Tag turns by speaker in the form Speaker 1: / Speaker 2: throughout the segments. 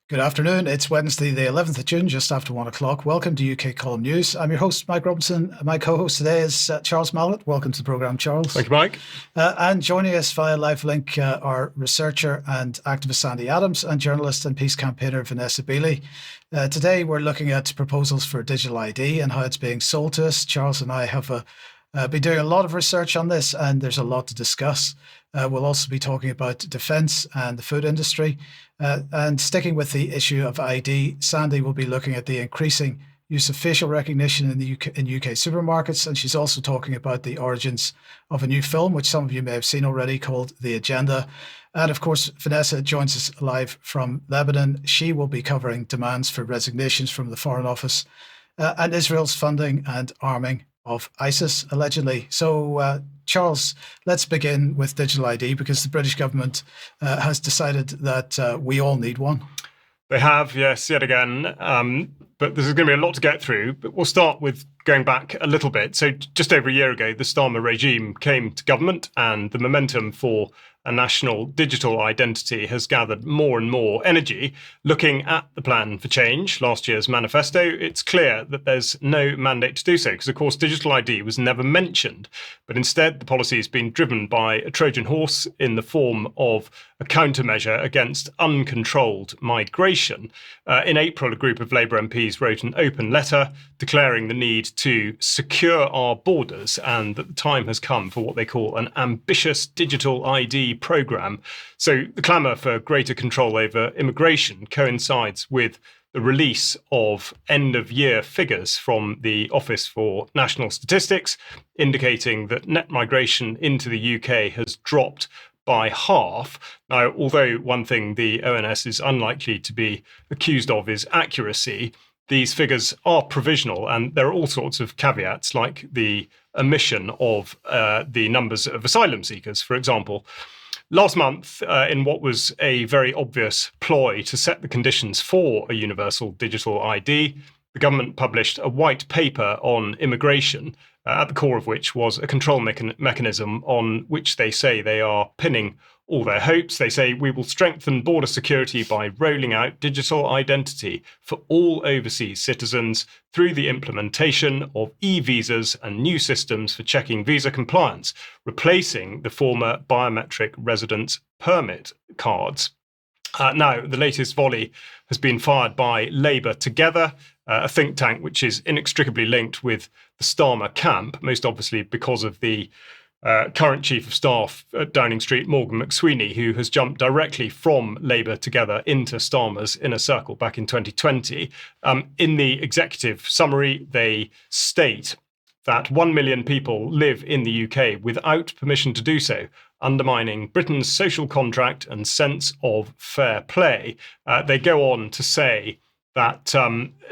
Speaker 1: Good afternoon. It's Wednesday, the 11th of June, just after 1 o'clock. Welcome to UK Column News. I'm your host, Mike Robinson. My co-host today is Charles Malet. Welcome to the programme, Charles.
Speaker 2: Thank you, Mike.
Speaker 1: And joining us via live link are researcher and activist Sandi and journalist and peace campaigner Vanessa Beeley. Today, we're looking at proposals for digital ID and how it's being sold to us. Charles and I have been doing a lot of research on this, and there's a lot to discuss. We'll also be talking about defence and the food industry. And sticking with the issue of ID, Sandi will be looking at the increasing use of facial recognition in UK supermarkets. And she's also talking about the origins of a new film, which some of you may have seen already, called The Agenda. And of course, Vanessa joins us live from Lebanon. She will be covering demands for resignations from the Foreign Office and Israel's funding and arming of ISIS, allegedly. So, Charles, let's begin with digital ID, because the British government has decided that we all need one.
Speaker 2: They have, yes, yet again. But there's going to be a lot to get through. But we'll start with going back a little bit. So just over a year ago, the Starmer regime came to government, and the momentum for a national digital identity has gathered more and more energy. Looking at the plan for change, last year's manifesto, it's clear that there's no mandate to do so, because, of course, digital ID was never mentioned. But instead, the policy has been driven by a Trojan horse in the form of a countermeasure against uncontrolled migration. In April, a group of Labour MPs wrote an open letter declaring the need to secure our borders, and that the time has come for what they call an ambitious digital ID programme. So the clamour for greater control over immigration coincides with the release of end-of-year figures from the Office for National Statistics, indicating that net migration into the UK has dropped by half. Now, although one thing the ONS is unlikely to be accused of is accuracy, these figures are provisional, and there are all sorts of caveats, like the omission of the numbers of asylum seekers, for example. Last month, in what was a very obvious ploy to set the conditions for a universal digital ID, the government published a white paper on immigration, at the core of which was a control mechanism on which they say they are pinning all their hopes. They say we will strengthen border security by rolling out digital identity for all overseas citizens through the implementation of e-visas and new systems for checking visa compliance, replacing the former biometric residence permit cards. Now, the latest volley has been fired by Labour Together, a think tank which is inextricably linked with the Starmer camp, most obviously because of the current Chief of Staff at Downing Street, Morgan McSweeney, who has jumped directly from Labour Together into Starmer's inner circle back in 2020. In the executive summary, they state that 1 million people live in the UK without permission to do so, undermining Britain's social contract and sense of fair play. They go on to say that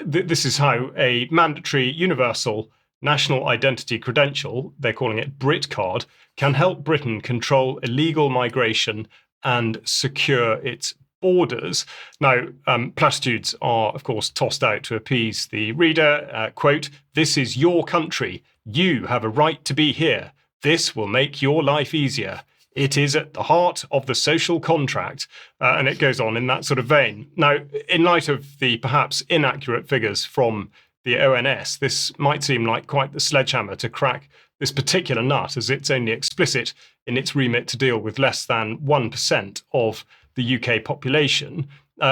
Speaker 2: this is how a mandatory universal national identity credential, they're calling it BritCard, can help Britain control illegal migration and secure its borders. Now, platitudes are, of course, tossed out to appease the reader. Quote, "This is your country. You have a right to be here. This will make your life easier. It is at the heart of the social contract." And it goes on in that sort of vein. Now, in light of the perhaps inaccurate figures from the ONS, this might seem like quite the sledgehammer to crack this particular nut, as it's only explicit in its remit to deal with less than 1% of the UK population.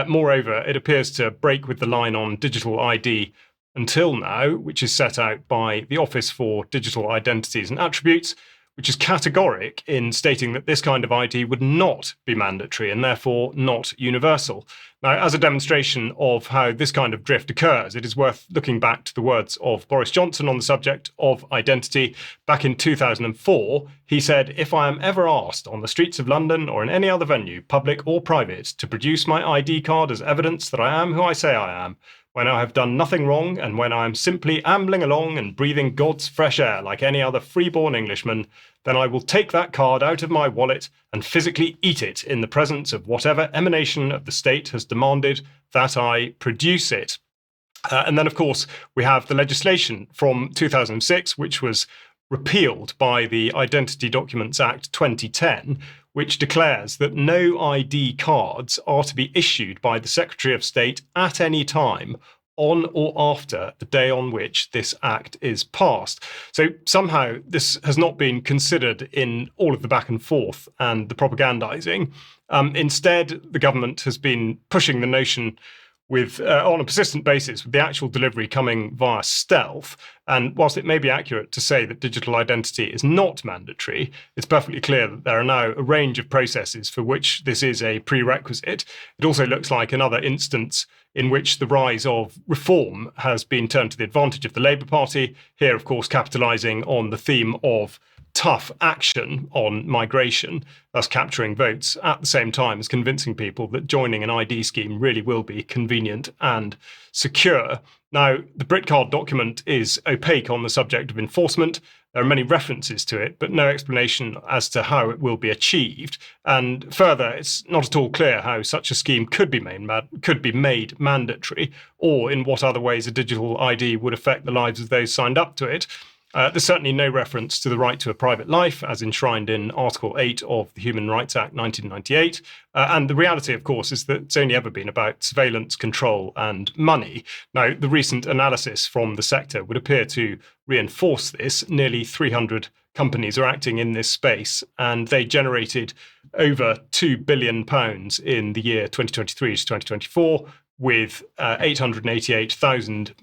Speaker 2: Moreover, it appears to break with the line on digital ID until now, which is set out by the Office for Digital Identities and Attributes, which is categoric in stating that this kind of ID would not be mandatory and therefore not universal. Now, as a demonstration of how this kind of drift occurs, it is worth looking back to the words of Boris Johnson on the subject of identity. Back in 2004, he said, "If I am ever asked on the streets of London or in any other venue, public or private, to produce my ID card as evidence that I am who I say I am, when I have done nothing wrong and when I am simply ambling along and breathing God's fresh air like any other freeborn Englishman, then I will take that card out of my wallet and physically eat it in the presence of whatever emanation of the state has demanded that I produce it." And then, of course, we have the legislation from 2006, which was repealed by the Identity Documents Act 2010, which declares that no ID cards are to be issued by the Secretary of State at any time on or after the day on which this act is passed. So somehow this has not been considered in all of the back and forth and the propagandizing. Instead, the government has been pushing the notion on a persistent basis, with the actual delivery coming via stealth. And whilst it may be accurate to say that digital identity is not mandatory, it's perfectly clear that there are now a range of processes for which this is a prerequisite. It also looks like another instance in which the rise of reform has been turned to the advantage of the Labour Party, here, of course, capitalising on the theme of tough action on migration, thus capturing votes at the same time as convincing people that joining an ID scheme really will be convenient and secure. Now, the BritCard document is opaque on the subject of enforcement. There are many references to it, but no explanation as to how it will be achieved. And further, it's not at all clear how such a scheme could be made mandatory, or in what other ways a digital ID would affect the lives of those signed up to it. There's certainly no reference to the right to a private life, as enshrined in Article 8 of the Human Rights Act 1998. And the reality, of course, is that it's only ever been about surveillance, control, and money. Now, the recent analysis from the sector would appear to reinforce this. Nearly 300 companies are acting in this space, and they generated over £2 billion in the year 2023 to 2024, with 888,000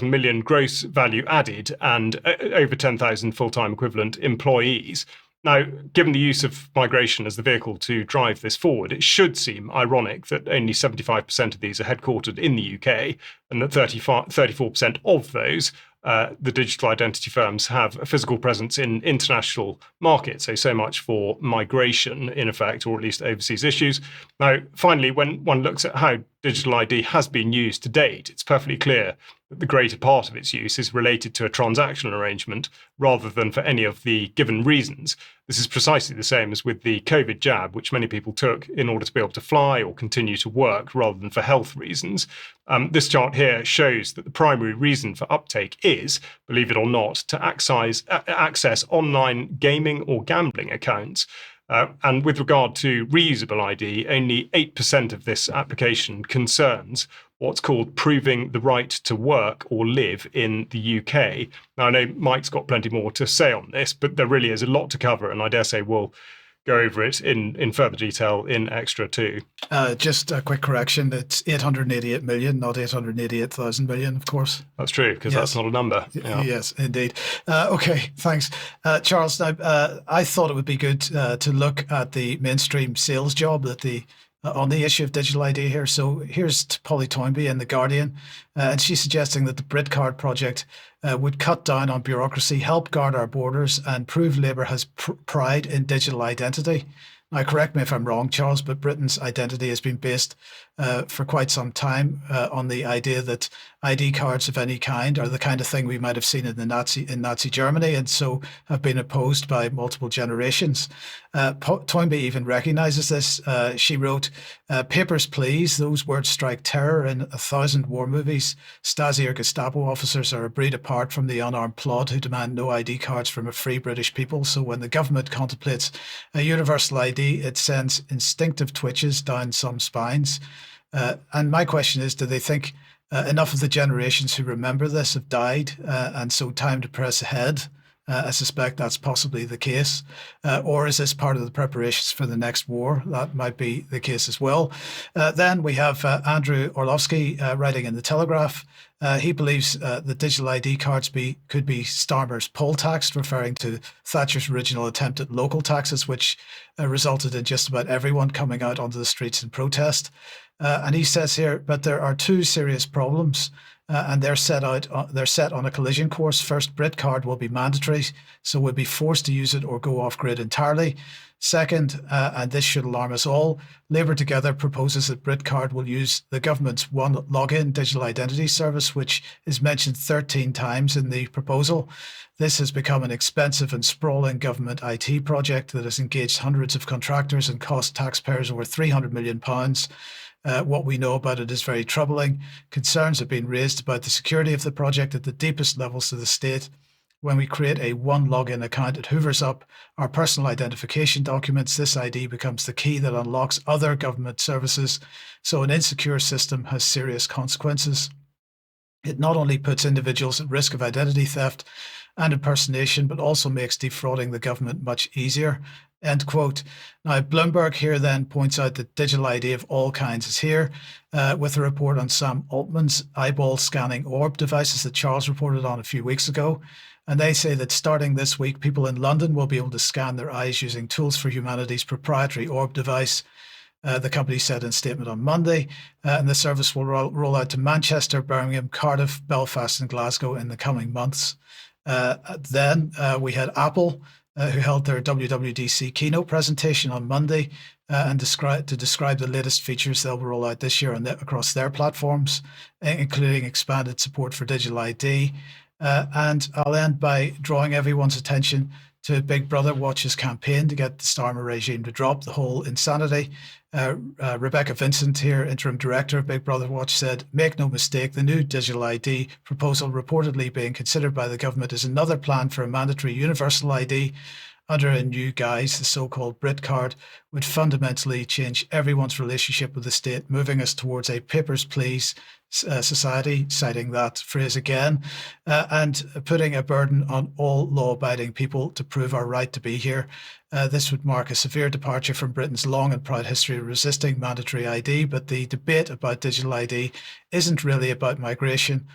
Speaker 2: million gross value added and over 10,000 full-time equivalent employees. Now, given the use of migration as the vehicle to drive this forward, it should seem ironic that only 75% of these are headquartered in the UK, and that 34% of those, the digital identity firms, have a physical presence in international markets. So much for migration, in effect, or at least overseas issues. Now, finally, when one looks at how digital ID has been used to date, it's perfectly clear that the greater part of its use is related to a transactional arrangement rather than for any of the given reasons. This is precisely the same as with the COVID jab, which many people took in order to be able to fly or continue to work rather than for health reasons. This chart here shows that the primary reason for uptake is, believe it or not, to access online gaming or gambling accounts. And with regard to reusable ID, only 8% of this application concerns what's called proving the right to work or live in the UK. Now, I know Mike's got plenty more to say on this, but there really is a lot to cover, and I dare say we'll go over it in further detail in Extra 2.
Speaker 1: Just a quick correction. It's 888 million, not 888,000 million, of course.
Speaker 2: That's true, because that's not a number.
Speaker 1: Yeah. Yes, indeed. Okay, thanks. Charles, now, I thought it would be good to look at the mainstream sales job that on the issue of digital ID here. So here's Polly Toynbee in The Guardian, and she's suggesting that the BritCard project would cut down on bureaucracy, help guard our borders, and prove Labour has pride in digital identity. Now, correct me if I'm wrong, Charles, but Britain's identity has been based for quite some time on the idea that ID cards of any kind are the kind of thing we might have seen in Nazi Germany, and so have been opposed by multiple generations. Toynbee even recognises this. She wrote, "Papers, please. Those words strike terror in 1,000 war movies. Stasi or Gestapo officers are a breed apart from the unarmed plod who demand no ID cards from a free British people. So when the government contemplates a universal ID, it sends instinctive twitches down some spines." And my question is, do they think enough of the generations who remember this have died, and so time to press ahead? I suspect that's possibly the case. Or is this part of the preparations for the next war? That might be the case as well. Then we have Andrew Orlovsky writing in The Telegraph. He believes the digital ID cards could be Starmer's poll tax, referring to Thatcher's original attempt at local taxes, which resulted in just about everyone coming out onto the streets in protest. And he says here, but there are two serious problems. And they're set on a collision course. First, BritCard will be mandatory, so we'll be forced to use it or go off grid entirely. Second, and this should alarm us all, Labour Together proposes that BritCard will use the government's One Login digital identity service, which is mentioned 13 times in the proposal. This has become an expensive and sprawling government IT project that has engaged hundreds of contractors and cost taxpayers over £300 million. What we know about it is very troubling. Concerns have been raised about the security of the project at the deepest levels of the state. when we create a one login account, it hoovers up our personal identification documents. This ID becomes the key that unlocks other government services. So an insecure system has serious consequences. It not only puts individuals at risk of identity theft and impersonation, but also makes defrauding the government much easier. End quote. Now, Bloomberg here then points out that digital ID of all kinds is here, with a report on Sam Altman's eyeball scanning orb devices that Charles reported on a few weeks ago. And they say that starting this week, people in London will be able to scan their eyes using Tools for Humanity's proprietary orb device. The company said in a statement on Monday, and the service will roll out to Manchester, Birmingham, Cardiff, Belfast, and Glasgow in the coming months. Then we had Apple, who held their WWDC keynote presentation on Monday and describe the latest features they'll roll out this year across their platforms, including expanded support for digital ID. And I'll end by drawing everyone's attention to Big Brother Watch's campaign to get the Starmer regime to drop the whole insanity. Rebecca Vincent here, interim director of Big Brother Watch, said, "Make no mistake, the new digital ID proposal reportedly being considered by the government is another plan for a mandatory universal ID under a new guise. The so-called BritCard would fundamentally change everyone's relationship with the state, moving us towards a papers, please society," citing that phrase again, and putting a burden on all law-abiding people to prove our right to be here. This would mark a severe departure from Britain's long and proud history of resisting mandatory ID, but the debate about digital ID isn't really about migration.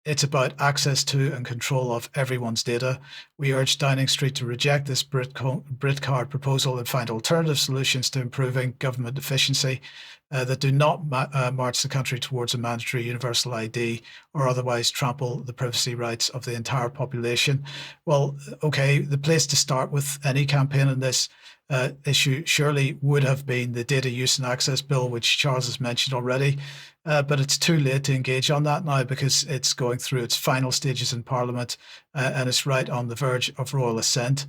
Speaker 1: It's about access to and control of everyone's data. We urge Downing Street to reject this BritCard proposal and find alternative solutions to improving government efficiency that do not march the country towards a mandatory universal ID or otherwise trample the privacy rights of the entire population. Well, okay, the place to start with any campaign on this issue surely would have been the Data Use and Access Bill, which Charles has mentioned already. But it's too late to engage on that now because it's going through its final stages in Parliament and it's right on the verge of royal assent.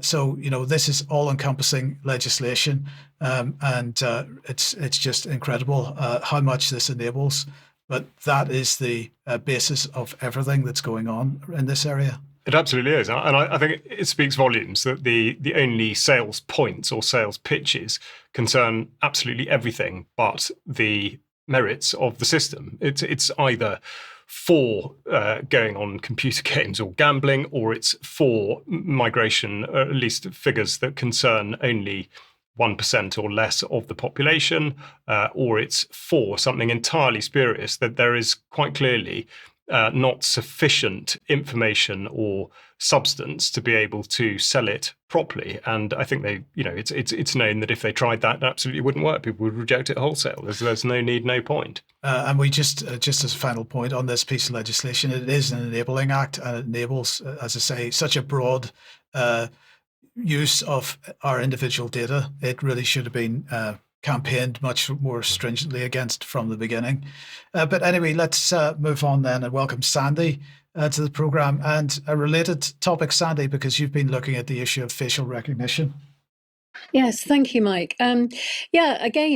Speaker 1: So, this is all-encompassing legislation and it's just incredible how much this enables. But that is the basis of everything that's going on in this area.
Speaker 2: It absolutely is. And I think it speaks volumes that the only sales points or sales pitches concern absolutely everything but the merits of the system. It's either for going on computer games or gambling, or it's for migration, or at least figures that concern only 1% or less of the population, or it's for something entirely spurious that there is quite clearly not sufficient information or substance to be able to sell it properly. And I think it's known that if they tried that, it absolutely wouldn't work. People would reject it wholesale. There's no need, no point.
Speaker 1: And we just as a final point on this piece of legislation, it is an enabling act and it enables, as I say, such a broad use of our individual data. It really should have been campaigned much more stringently against from the beginning. But anyway, let's move on then and welcome Sandi to the programme. And a related topic, Sandi, because you've been looking at the issue of facial recognition.
Speaker 3: Yes, thank you, Mike. Again,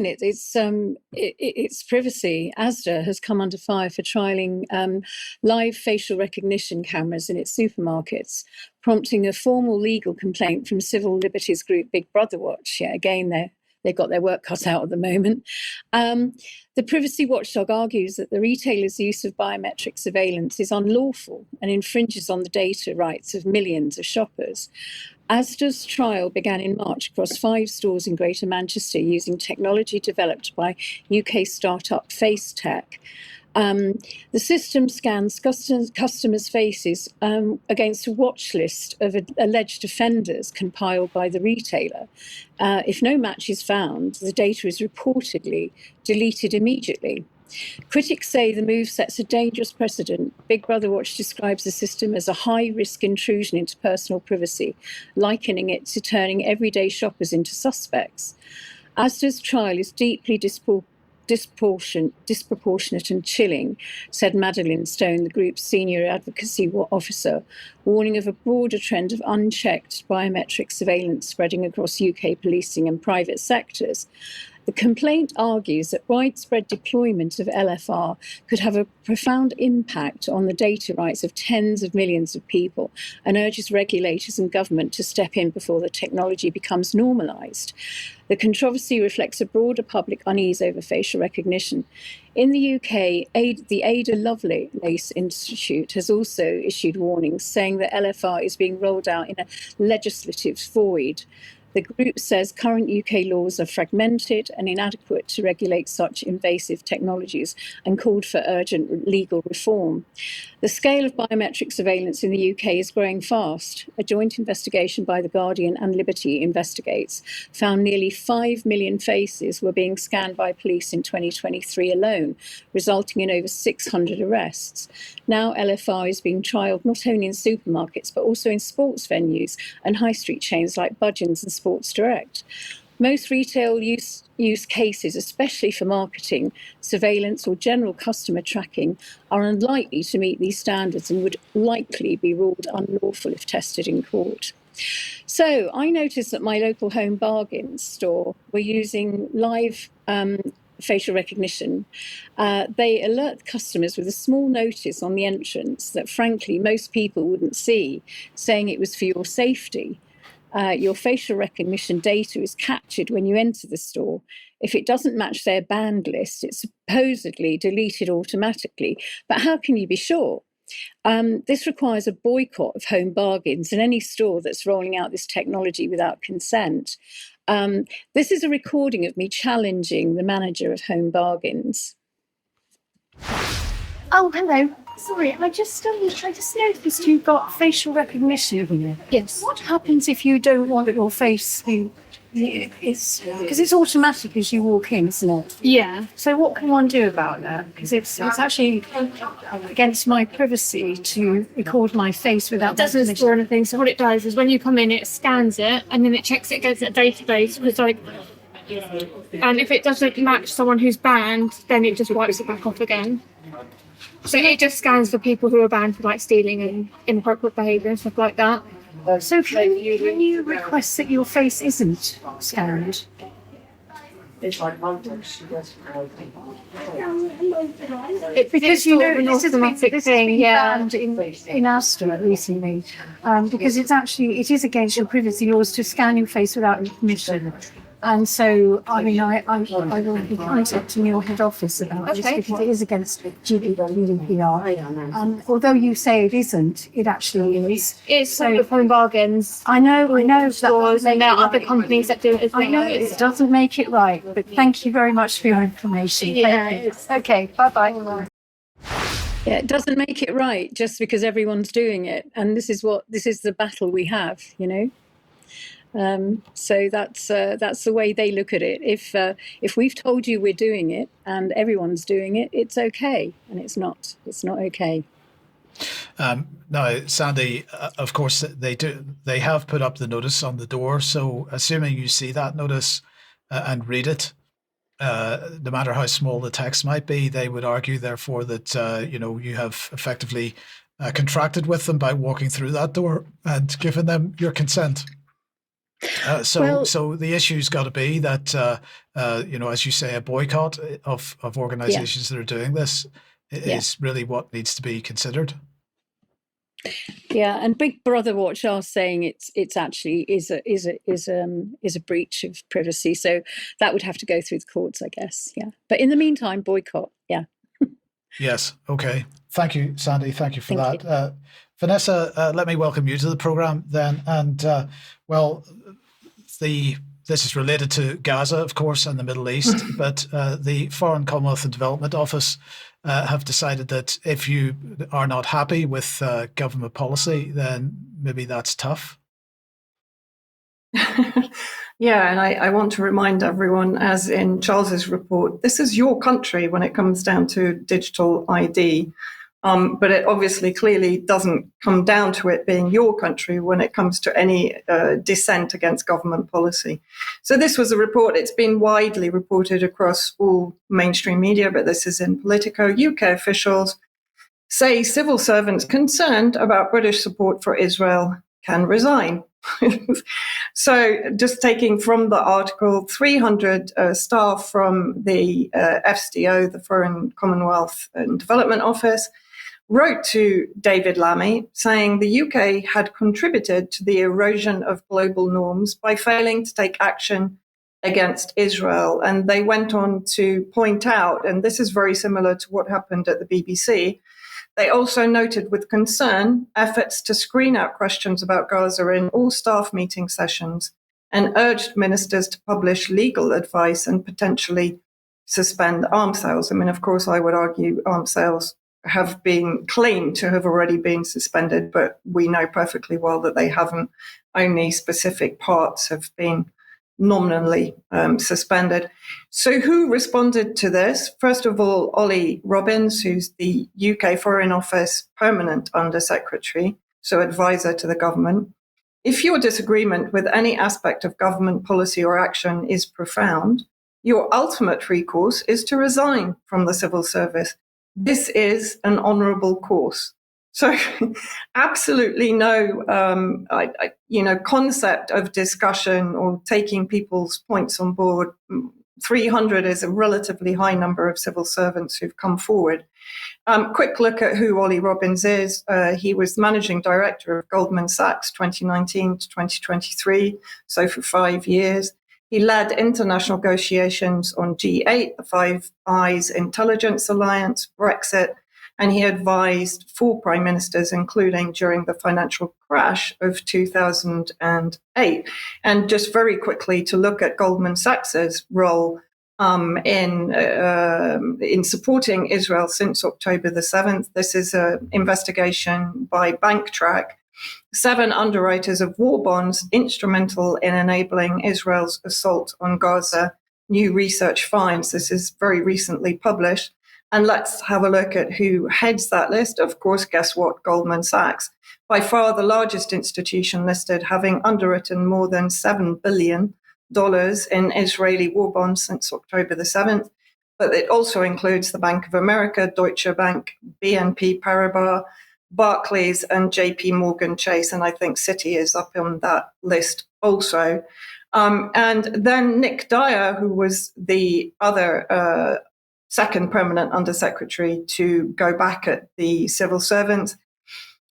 Speaker 3: it's privacy. Asda has come under fire for trialling live facial recognition cameras in its supermarkets, prompting a formal legal complaint from civil liberties group Big Brother Watch. Yeah, again, they've got their work cut out at the moment. The privacy watchdog argues that the retailer's use of biometric surveillance is unlawful and infringes on the data rights of millions of shoppers. Asda's trial began in March across 5 stores in Greater Manchester using technology developed by UK startup FaceTech. The system scans customers' faces against a watch list of alleged offenders compiled by the retailer. If no match is found, the data is reportedly deleted immediately. Critics say the move sets a dangerous precedent. Big Brother Watch describes the system as a high-risk intrusion into personal privacy, likening it to turning everyday shoppers into suspects. Asda's trial is deeply disproportionate and chilling, said Madeline Stone, the group's senior advocacy officer, warning of a broader trend of unchecked biometric surveillance spreading across UK policing and private sectors. The complaint argues that widespread deployment of LFR could have a profound impact on the data rights of tens of millions of people and urges regulators and government to step in before the technology becomes normalised. The controversy reflects a broader public unease over facial recognition. In the UK, the Ada Lovelace Institute has also issued warnings saying that LFR is being rolled out in a legislative void. The group says current UK laws are fragmented and inadequate to regulate such invasive technologies and called for urgent legal reform. The scale of biometric surveillance in the UK is growing fast. A joint investigation by The Guardian and Liberty Investigates found nearly 5 million faces were being scanned by police in 2023 alone, resulting in over 600 arrests. Now LFR is being trialled not only in supermarkets but also in sports venues and high street chains like Budgeons and Sports Direct. Most retail use cases, especially for marketing, surveillance or general customer tracking, are unlikely to meet these standards and would likely be ruled unlawful if tested in court. So I noticed that my local Home Bargains store were using live facial recognition. They alert customers with a small notice on the entrance that, frankly, most people wouldn't see, saying it was for your safety. Your facial recognition data is captured when you enter the store. If it doesn't match their banned list, it's supposedly deleted automatically. But how can you be sure? This requires a boycott of Home Bargains and any store that's rolling out this technology without consent. This is a recording of me challenging the manager of Home Bargains.
Speaker 4: Oh, hello. Sorry, I just noticed you've got facial recognition.
Speaker 5: Yes.
Speaker 4: What happens if you don't want your face to... Because it's automatic as you walk in, isn't it?
Speaker 5: Yeah.
Speaker 4: So what can one do about that? Because it's actually against my privacy to record my face without
Speaker 5: It doesn't
Speaker 4: permission.
Speaker 5: store anything. So what it does is when you come in, it scans it and then it checks it against a database. And if it doesn't match someone who's banned, then it just wipes it back off again. So it just scans for people who are banned for like stealing and inappropriate behaviour and stuff like that.
Speaker 4: So can you request that your face isn't scanned? Because you know this is
Speaker 5: automatic thing, yeah.
Speaker 4: banned in our store recently, because it is against your privacy laws to scan your face without your permission. And so, I mean, I will be contacting your head office about this because it is against GDPR. Although you say it isn't, it actually is.
Speaker 5: It's so with Home Bargains.
Speaker 4: I know.
Speaker 5: Stores, and there are other companies that do it as well.
Speaker 4: I know it doesn't make it right, but thank you very much for your information.
Speaker 5: Yeah.
Speaker 4: Okay, bye-bye.
Speaker 3: Yeah, it doesn't make it right just because everyone's doing it. And this is the battle we have, you know. So that's the way they look at it. If we've told you we're doing it and everyone's doing it, it's okay, and it's not okay.
Speaker 1: Now, Sandi, of course, they have put up the notice on the door. So, assuming you see that notice and read it, no matter how small the text might be, they would argue, therefore, that you have effectively contracted with them by walking through that door and giving them your consent. So the issue's got to be that, as you say, a boycott of organisations that are doing this is really what needs to be considered.
Speaker 3: Yeah, and Big Brother Watch are saying it's actually is a breach of privacy. So that would have to go through the courts, I guess. Yeah, but in the meantime, boycott. Yeah.
Speaker 1: Yes. Okay. Thank you, Sandi. Thank you for
Speaker 3: Thank
Speaker 1: that. Vanessa, let me welcome you to the programme then. And this is related to Gaza, of course, and the Middle East, but the Foreign Commonwealth and Development Office have decided that if you are not happy with government policy, then maybe that's tough.
Speaker 6: Yeah, and I want to remind everyone, as in Charles's report, this is your country when it comes down to digital ID. But it obviously clearly doesn't come down to it being your country when it comes to any dissent against government policy. So this was a report. It's been widely reported across all mainstream media, but this is in Politico. UK officials say civil servants concerned about British support for Israel can resign. So just taking from the article, 300 staff from the FCO, the Foreign Commonwealth and Development Office, wrote to David Lammy saying the UK had contributed to the erosion of global norms by failing to take action against Israel. And they went on to point out, and this is very similar to what happened at the BBC, they also noted with concern efforts to screen out questions about Gaza in all staff meeting sessions and urged ministers to publish legal advice and potentially suspend arms sales. I mean, of course, I would argue arms sales have been claimed to have already been suspended, but we know perfectly well that they haven't. Only specific parts have been nominally suspended. So who responded to this? First of all, Ollie Robbins, who's the UK Foreign Office Permanent Undersecretary, so advisor to the government. If your disagreement with any aspect of government policy or action is profound, your ultimate recourse is to resign from the civil service. This is an honourable course. So absolutely no, concept of discussion or taking people's points on board. 300 is a relatively high number of civil servants who've come forward. Quick look at who Ollie Robbins is. He was managing director of Goldman Sachs 2019 to 2023, so for 5 years. He led international negotiations on G8, the Five Eyes Intelligence Alliance, Brexit, and he advised 4 prime ministers, including during the financial crash of 2008. And just very quickly to look at Goldman Sachs's role in supporting Israel since October the 7th. This is an investigation by BankTrack. 7 underwriters of war bonds instrumental in enabling Israel's assault on Gaza. New research finds. This is very recently published. And let's have a look at who heads that list. Of course, guess what? Goldman Sachs, by far the largest institution listed, having underwritten more than $7 billion in Israeli war bonds since October the 7th. But it also includes the Bank of America, Deutsche Bank, BNP Paribas, Barclays, and JP Morgan Chase. And I think Citi is up on that list also. And then Nick Dyer, who was the other second permanent undersecretary to go back at the civil servants.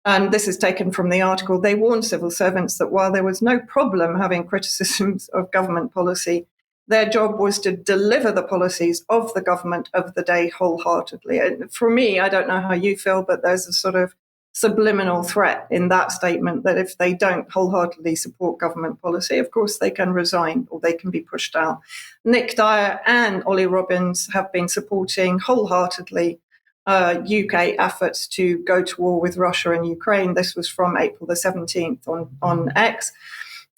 Speaker 6: And this is taken from the article. They warned civil servants that while there was no problem having criticisms of government policy, their job was to deliver the policies of the government of the day wholeheartedly. And for me, I don't know how you feel, but there's a sort of subliminal threat in that statement that if they don't wholeheartedly support government policy, of course they can resign or they can be pushed out. Nick Dyer and Ollie Robbins have been supporting wholeheartedly UK efforts to go to war with Russia and Ukraine. This was from April the 17th on X.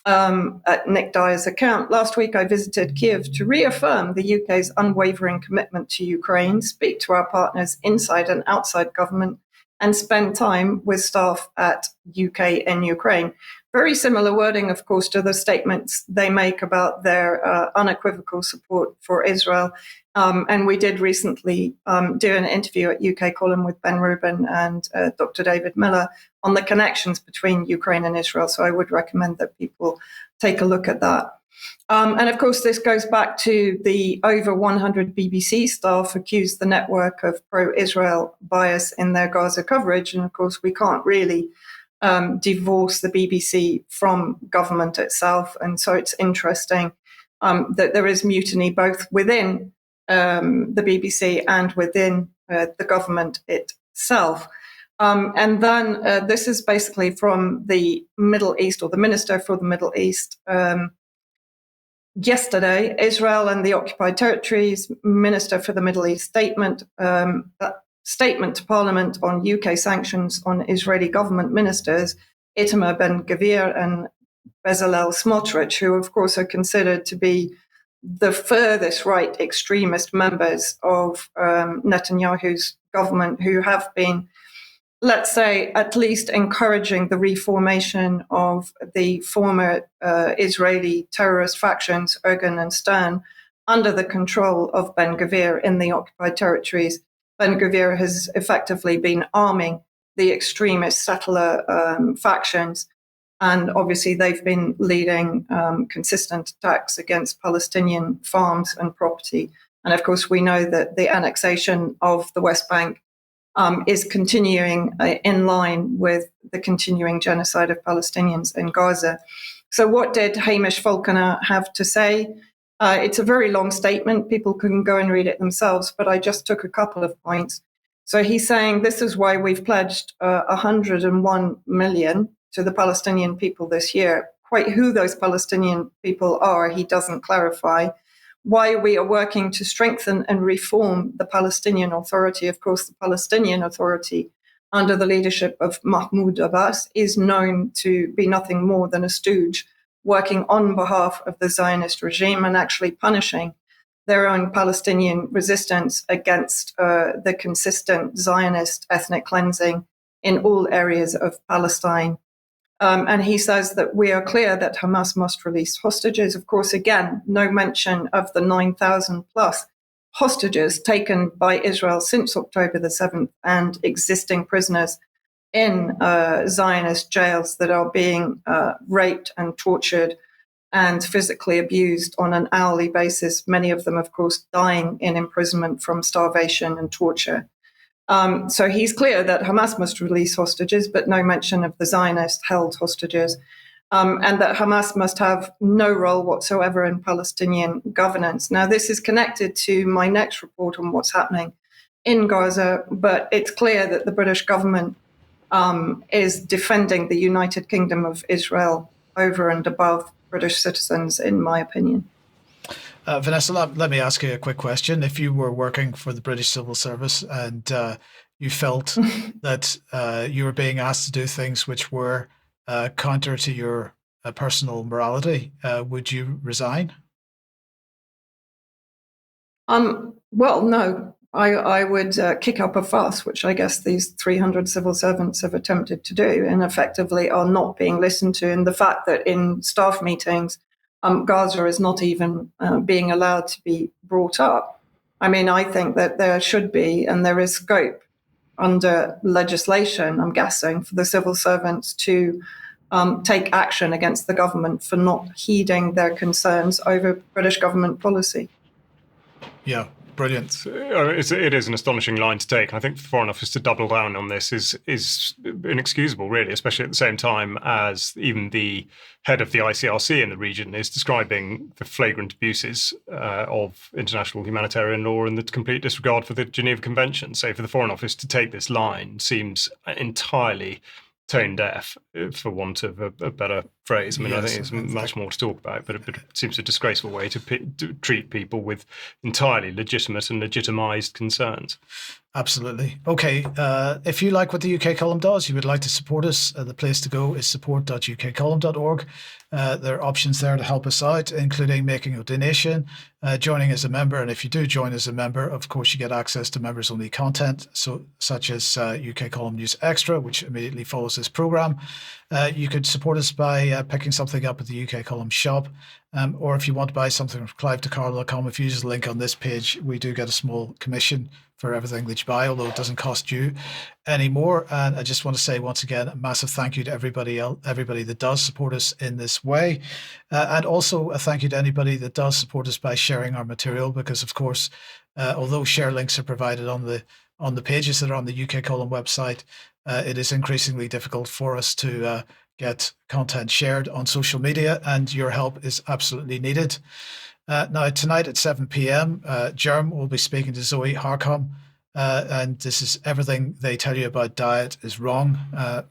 Speaker 6: At Nick Dyer's account. Last week, I visited Kiev to reaffirm the UK's unwavering commitment to Ukraine, speak to our partners inside and outside government, and spend time with staff at UK and Ukraine. Very similar wording, of course, to the statements they make about their unequivocal support for Israel. And we did recently do an interview at UK Column with Ben Rubin and Dr. David Miller on the connections between Ukraine and Israel. So I would recommend that people take a look at that. And of course, this goes back to the over 100 BBC staff accused the network of pro-Israel bias in their Gaza coverage. And of course, we can't really divorce the BBC from government itself. And so it's interesting that there is mutiny both within the BBC and within the government itself. And then this is basically from the Middle East, or the Minister for the Middle East. Yesterday, Israel and the occupied territories, Minister for the Middle East statement to Parliament on UK sanctions on Israeli government ministers, Itamar Ben-Gvir and Bezalel Smotrich, who of course are considered to be the furthest right extremist members of Netanyahu's government, who have been, let's say, at least encouraging the reformation of the former Israeli terrorist factions, Ergun and Stern, under the control of Ben-Gvir in the occupied territories. Ben-Gvir has effectively been arming the extremist settler factions And obviously, they've been leading consistent attacks against Palestinian farms and property. And of course, we know that the annexation of the West Bank is continuing in line with the continuing genocide of Palestinians in Gaza. So what did Hamish Falconer have to say? It's a very long statement. People can go and read it themselves, but I just took a couple of points. So he's saying this is why we've pledged 101 million to the Palestinian people this year. Quite who those Palestinian people are, he doesn't clarify. Why we are working to strengthen and reform the Palestinian Authority. Of course, the Palestinian Authority, under the leadership of Mahmoud Abbas, is known to be nothing more than a stooge working on behalf of the Zionist regime and actually punishing their own Palestinian resistance against the consistent Zionist ethnic cleansing in all areas of Palestine. And he says that we are clear that Hamas must release hostages. Of course, again, no mention of the 9,000 plus hostages taken by Israel since October the 7th and existing prisoners in Zionist jails that are being raped and tortured and physically abused on an hourly basis, many of them, of course, dying in imprisonment from starvation and torture. So he's clear that Hamas must release hostages, but no mention of the Zionist-held hostages, and that Hamas must have no role whatsoever in Palestinian governance. Now, this is connected to my next report on what's happening in Gaza, but it's clear that the British government is defending the United Kingdom of Israel over and above British citizens, in my opinion.
Speaker 1: Vanessa, let me ask you a quick question. If you were working for the British Civil Service and you felt that you were being asked to do things which were counter to your personal morality, would you resign?
Speaker 6: Well, no. I would kick up a fuss, which I guess these 300 civil servants have attempted to do, and effectively are not being listened to. And the fact that in staff meetings, Gaza is not even being allowed to be brought up. I mean, I think that there should be, and there is scope under legislation, I'm guessing, for the civil servants to take action against the government for not heeding their concerns over British government policy.
Speaker 1: Yeah. Brilliant.
Speaker 2: It is an astonishing line to take. I think for the Foreign Office to double down on this is inexcusable, really, especially at the same time as even the head of the ICRC in the region is describing the flagrant abuses of international humanitarian law and the complete disregard for the Geneva Convention. So for the Foreign Office to take this line seems entirely tone deaf, for want of a better phrase. I mean, yes, I think it's much more to talk about, but it seems a disgraceful way to treat people with entirely legitimate and legitimised concerns.
Speaker 1: Absolutely. Okay, if you like what the UK Column does, you would like to support us, the place to go is support.ukcolumn.org. There are options there to help us out, including making a donation, joining as a member. And if you do join as a member, of course, you get access to members-only content, such as UK Column News Extra, which immediately follows this programme. You could support us by picking something up at the UK Column shop. Or if you want to buy something from clive2carl.com, if you use the link on this page, we do get a small commission for everything that you buy, although it doesn't cost you any more. And I just want to say once again, a massive thank you to everybody that does support us in this way. And also a thank you to anybody that does support us by sharing our material, because of course, although share links are provided on the pages that are on the UK Column website, it is increasingly difficult for us to get content shared on social media, and your help is absolutely needed. Now, tonight at 7 p.m, Jerm will be speaking to Zoe Harcom, and this is Everything They Tell You About Diet is Wrong.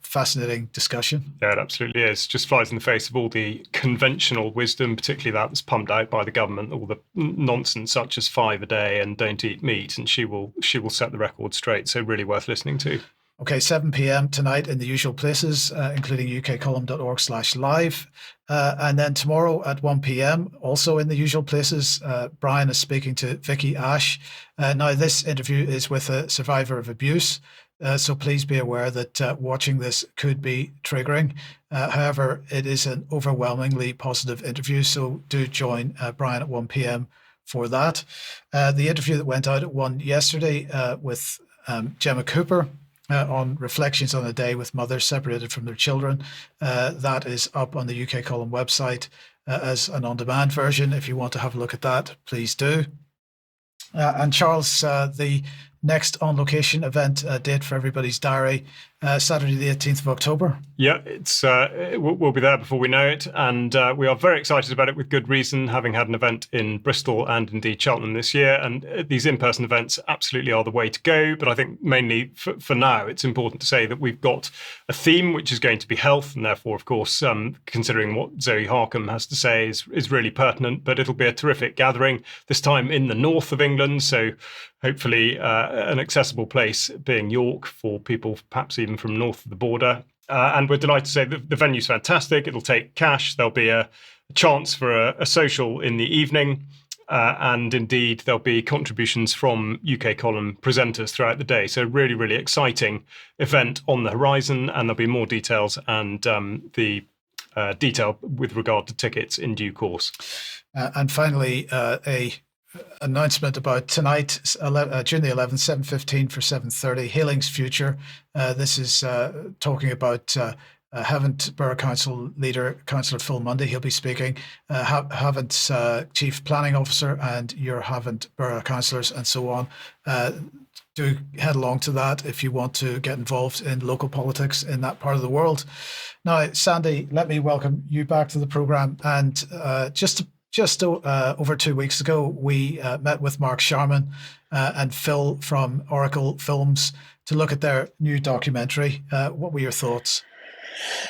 Speaker 1: Fascinating discussion.
Speaker 2: Yeah, it absolutely is. Just flies in the face of all the conventional wisdom, particularly that was pumped out by the government, all the nonsense such as 5 a day and don't eat meat, and she will set the record straight. So really worth listening to.
Speaker 1: Okay, 7 p.m. tonight in the usual places, including ukcolumn.org/live. And then tomorrow at 1 p.m, also in the usual places, Brian is speaking to Vicky Ash. Now, this interview is with a survivor of abuse, so please be aware that watching this could be triggering. However, it is an overwhelmingly positive interview, so do join Brian at 1 p.m. for that. The interview that went out at 1 yesterday with Gemma Cooper, on Reflections on a Day with Mothers Separated from Their Children. That is up on the UK Column website as an on-demand version. If you want to have a look at that, please do. And Charles, the next On Location event date for everybody's diary, Saturday the 18th of October.
Speaker 2: Yeah, we'll be there before we know it, and we are very excited about it with good reason, having had an event in Bristol and indeed Cheltenham this year, and these in-person events absolutely are the way to go. But I think mainly for now, it's important to say that we've got a theme which is going to be health, and therefore, of course, considering what Zoe Harcombe has to say is really pertinent. But it'll be a terrific gathering, this time in the north of England, so hopefully an accessible place being York for people perhaps even from north of the border. And we're delighted to say that the venue's fantastic. It'll take cash. There'll be a chance for a social in the evening. And indeed, there'll be contributions from UK Column presenters throughout the day. So really, really exciting event on the horizon. And there'll be more details and the detail with regard to tickets in due course.
Speaker 1: And finally, a announcement about tonight, June the 11th, 7:15 for 7:30, Healing's Future. This is talking about Havant Borough Council leader, Councillor Phil Mundy. He'll be speaking. Havant's Chief Planning Officer and your Havant Borough Councillors and so on. Do head along to that if you want to get involved in local politics in that part of the world. Now, Sandi, let me welcome you back to the programme. And just over 2 weeks ago, we met with Mark Sharman and Phil from Oracle Films to look at their new documentary. What were your thoughts?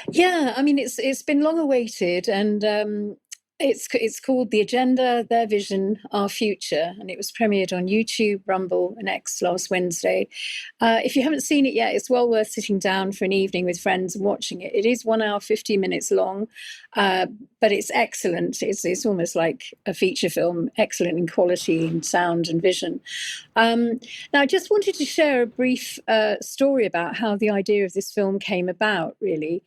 Speaker 3: Yeah, I mean, it's been long awaited, and it's called The Agenda, Their Vision, Our Future, and it was premiered on YouTube, Rumble and X last Wednesday. If you haven't seen it yet, it's well worth sitting down for an evening with friends and watching it. It is 1 hour, 50 minutes long, but it's excellent. It's almost like a feature film, excellent in quality and sound and vision. Now, I just wanted to share a brief story about how the idea of this film came about, really.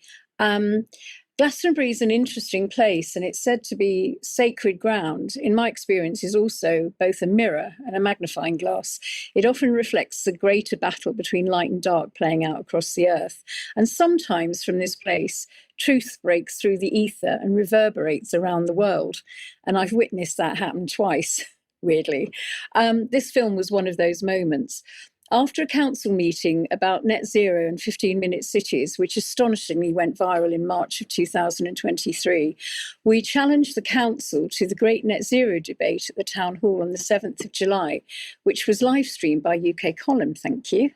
Speaker 3: Glastonbury is an interesting place, and it's said to be sacred ground. In my experience, is also both a mirror and a magnifying glass. It often reflects the greater battle between light and dark playing out across the earth. And sometimes from this place, truth breaks through the ether and reverberates around the world. And I've witnessed that happen twice, weirdly. This film was one of those moments. After a council meeting about net zero and 15-minute cities, which astonishingly went viral in March of 2023, we challenged the council to the great net zero debate at the town hall on the 7th of July, which was live streamed by UK Column, thank you.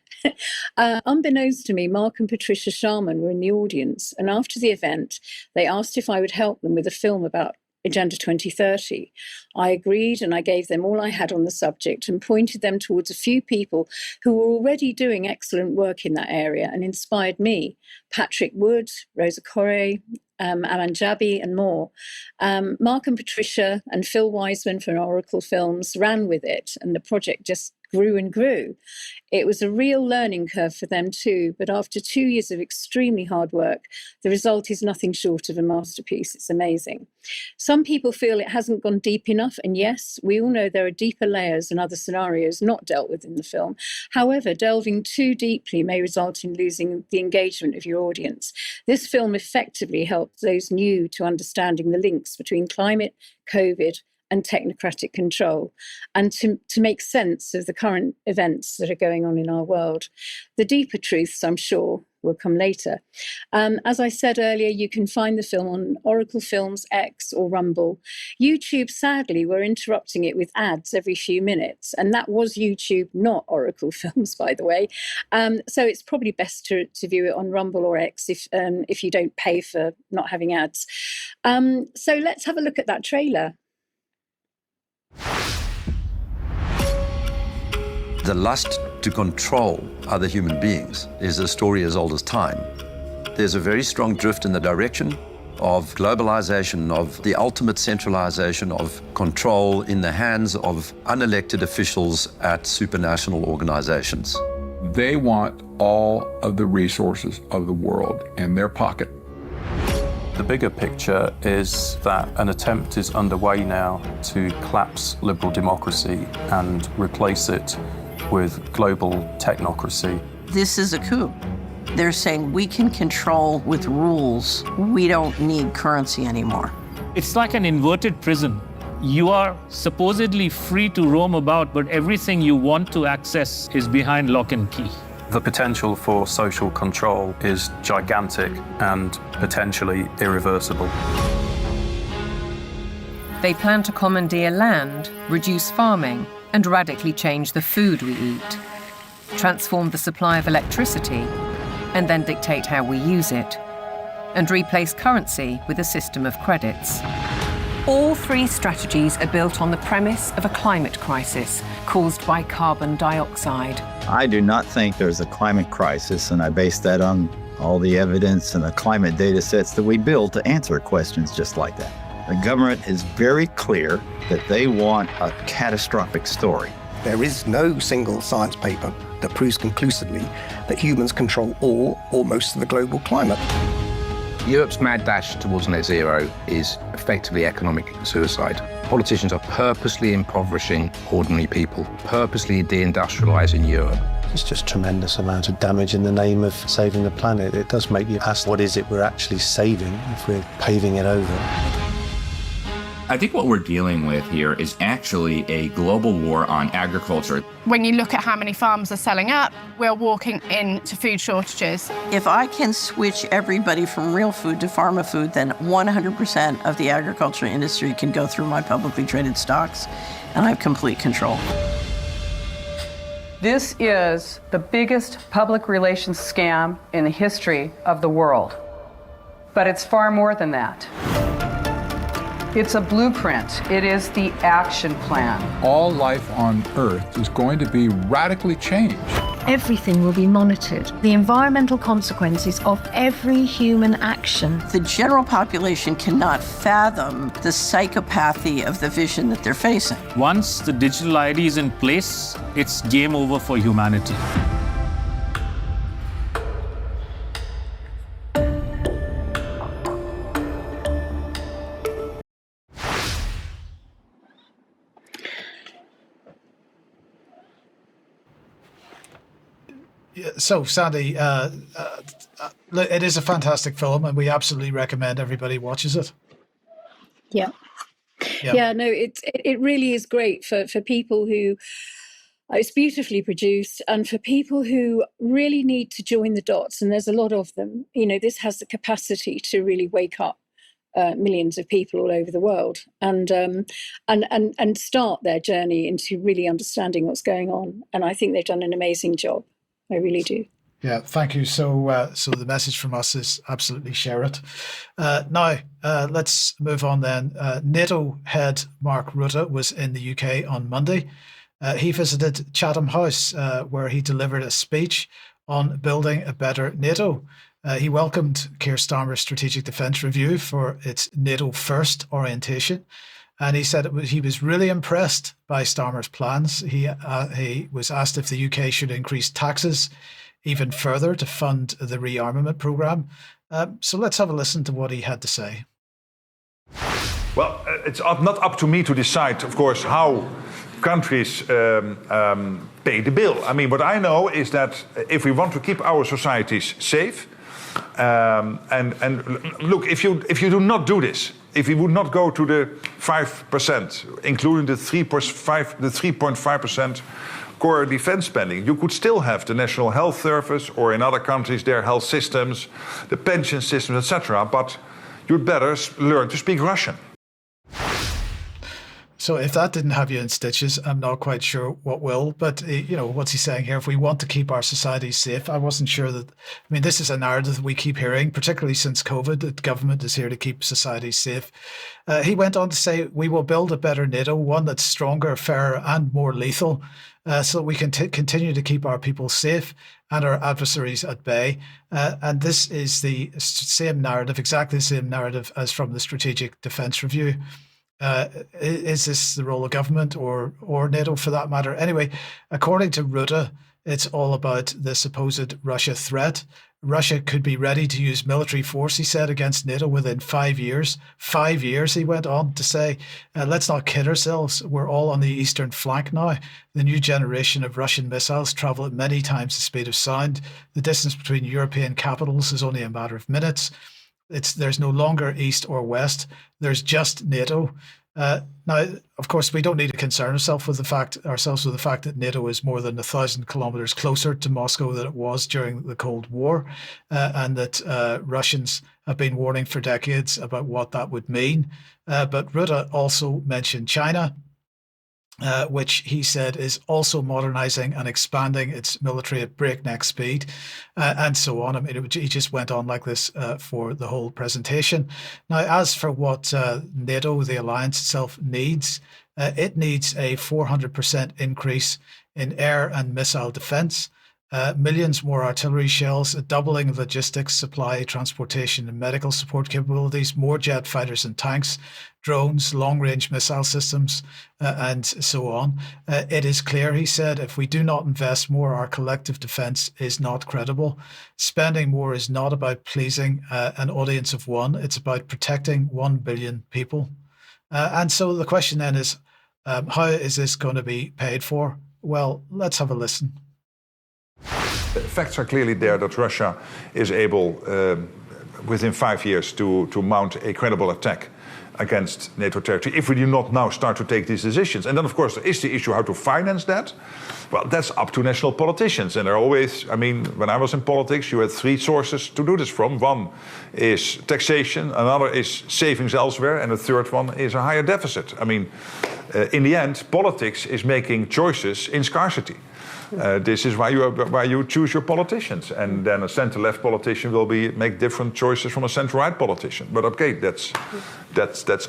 Speaker 3: Unbeknownst to me, Mark and Patricia Sharman were in the audience, and after the event, they asked if I would help them with a film about Agenda 2030. I agreed, and I gave them all I had on the subject and pointed them towards a few people who were already doing excellent work in that area and inspired me: Patrick Wood, Rosa Corey, Alan Jabi and more. Mark and Patricia and Phil Wiseman from Oracle Films ran with it, and the project just grew and grew. It was a real learning curve for them too, but after 2 years of extremely hard work, the result is nothing short of a masterpiece. It's amazing. Some people feel it hasn't gone deep enough, and yes, we all know there are deeper layers and other scenarios not dealt with in the film. However, delving too deeply may result in losing the engagement of your audience. This film effectively helps those new to understanding the links between climate, COVID, and technocratic control, and to make sense of the current events that are going on in our world. The deeper truths, I'm sure, will come later. As I said earlier, you can find the film on Oracle Films, X or Rumble. YouTube, sadly, were interrupting it with ads every few minutes, and that was YouTube, not Oracle Films, by the way. So it's probably best to view it on Rumble or X if you don't pay for not having ads. So let's have a look at that trailer.
Speaker 7: The lust to control other human beings is a story as old as time. There's a very strong drift in the direction of globalization, of the ultimate centralization of control in the hands of unelected officials at supranational organizations.
Speaker 8: They want all of the resources of the world in their pocket.
Speaker 9: The bigger picture is that an attempt is underway now to collapse liberal democracy and replace it with global technocracy.
Speaker 10: This is a coup. They're saying we can control with rules. We don't need currency anymore.
Speaker 11: It's like an inverted prison. You are supposedly free to roam about, but everything you want to access is behind lock and key.
Speaker 9: The potential for social control is gigantic and potentially irreversible.
Speaker 12: They plan to commandeer land, reduce farming, and radically change the food we eat, transform the supply of electricity, and then dictate how we use it, and replace currency with a system of credits. All three strategies are built on the premise of a climate crisis caused by carbon dioxide.
Speaker 13: I do not think there's a climate crisis, and I base that on all the evidence and the climate data sets that we build to answer questions just like that. The government is very clear that they want a catastrophic story.
Speaker 14: There is no single science paper that proves conclusively that humans control all or most of the global climate.
Speaker 15: Europe's mad dash towards net zero is effectively economic suicide. Politicians are purposely impoverishing ordinary people, purposely deindustrializing Europe.
Speaker 16: It's just tremendous amount of damage in the name of saving the planet. It does make you ask, what is it we're actually saving if we're paving it over?
Speaker 17: I think what we're dealing with here is actually a global war on agriculture.
Speaker 18: When you look at how many farms are selling up, we're walking into food shortages.
Speaker 10: If I can switch everybody from real food to pharma food, then 100% of the agriculture industry can go through my publicly traded stocks, and I have complete control.
Speaker 19: This is the biggest public relations scam in the history of the world. But it's far more than that. It's a blueprint. It is the action plan.
Speaker 8: All life on Earth is going to be radically changed.
Speaker 4: Everything will be monitored. The environmental consequences of every human action.
Speaker 10: The general population cannot fathom the psychopathy of the vision that they're facing.
Speaker 11: Once the digital ID is in place, it's game over for humanity.
Speaker 1: So, Sandi, it is a fantastic film, and we absolutely recommend everybody watches it.
Speaker 3: Yeah. No, it really is great for people who. It's beautifully produced, and for people who really need to join the dots, and there's a lot of them. You know, this has the capacity to really wake up millions of people all over the world, and start their journey into really understanding what's going on. And I think they've done an amazing job. I really do.
Speaker 1: Yeah, thank you. So the message from us is absolutely share it. Now, let's move on then. NATO head Mark Rutte was in the UK on Monday. He visited Chatham House, where he delivered a speech on building a better NATO. He welcomed Keir Starmer's Strategic Defence Review for its NATO first orientation. And he said he was really impressed by Starmer's plans. He was asked if the UK should increase taxes even further to fund the rearmament programme. So let's have a listen to what he had to say.
Speaker 20: Well, it's not up to me to decide, of course, how countries pay the bill. I mean, what I know is that if we want to keep our societies safe, and look, if you do not do this, if we would not go to the 5%, including the 3.5% core defense spending, you could still have the National Health Service, or in other countries their health systems, the pension systems, etc. But you'd better learn to speak Russian.
Speaker 1: So if that didn't have you in stitches, I'm not quite sure what will. But, what's he saying here? If we want to keep our societies safe, I wasn't sure that. I mean, this is a narrative that we keep hearing, particularly since COVID, that government is here to keep societies safe. He went on to say, we will build a better NATO, one that's stronger, fairer, and more lethal, so that we can continue to keep our people safe and our adversaries at bay. And this is the same narrative, exactly the same narrative as from the Strategic Defence Review. Is this the role of government or NATO for that matter? Anyway, according to Rutte, it's all about the supposed Russia threat Russia could be ready to use military force, he said, against NATO within 5 years. 5 years, he went on to say. Let's not kid ourselves. We're all on the eastern flank now. The new generation of Russian missiles travel at many times the speed of sound. The distance between European capitals is only a matter of minutes. There's no longer east or west. There's just NATO. Now, of course, we don't need to concern ourselves with the fact that NATO is more than 1,000 kilometers closer to Moscow than it was during the Cold War, and that Russians have been warning for decades about what that would mean. But Rutte also mentioned China, which he said is also modernizing and expanding its military at breakneck speed, and so on. I mean, he just went on like this for the whole presentation. Now, as for what NATO, the alliance itself, needs, it needs a 400% increase in air and missile defense, millions more artillery shells, a doubling of logistics, supply, transportation, and medical support capabilities, more jet fighters and tanks, drones, long-range missile systems, and so on. It is clear, he said, if we do not invest more, our collective defense is not credible. Spending more is not about pleasing an audience of one. It's about protecting 1 billion people. And so the question then is, how is this going to be paid for? Well, let's have a listen.
Speaker 20: The facts are clearly there that Russia is able, within 5 years, to mount a credible attack against NATO territory if we do not now start to take these decisions. And then, of course, there is the issue how to finance that. Well, that's up to national politicians. And they're always, I mean, when I was in politics, you had 3 sources to do this from. One is taxation, another is savings elsewhere, and the third one is a higher deficit. I mean, in the end, politics is making choices in scarcity. This is why you choose your politicians, and then a centre-left politician will make different choices from a centre-right politician. But okay, that's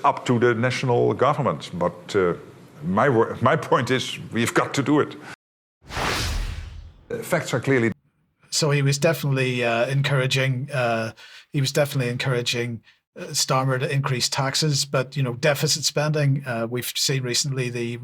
Speaker 20: up to the national government. But my point is, we've got to do it. Facts are clearly.
Speaker 1: So he was definitely encouraging. Starmer to increase taxes, but deficit spending. We've seen recently the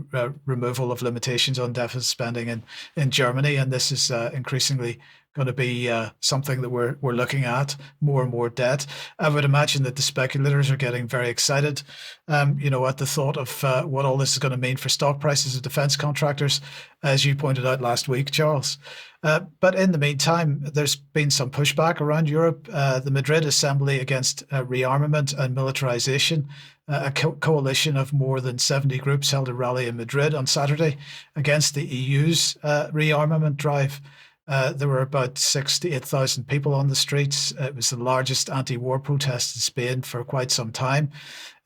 Speaker 1: removal of limitations on deficit spending in Germany, and this is increasingly going to be something that we're looking at, more and more debt. I would imagine that the speculators are getting very excited, at the thought of what all this is going to mean for stock prices of defence contractors, as you pointed out last week, Charles. But in the meantime, there's been some pushback around Europe. The Madrid Assembly Against Rearmament and Militarization, a coalition of more than 70 groups, held a rally in Madrid on Saturday against the EU's rearmament drive. There were about 68,000 people on the streets. It was the largest anti-war protest in Spain for quite some time.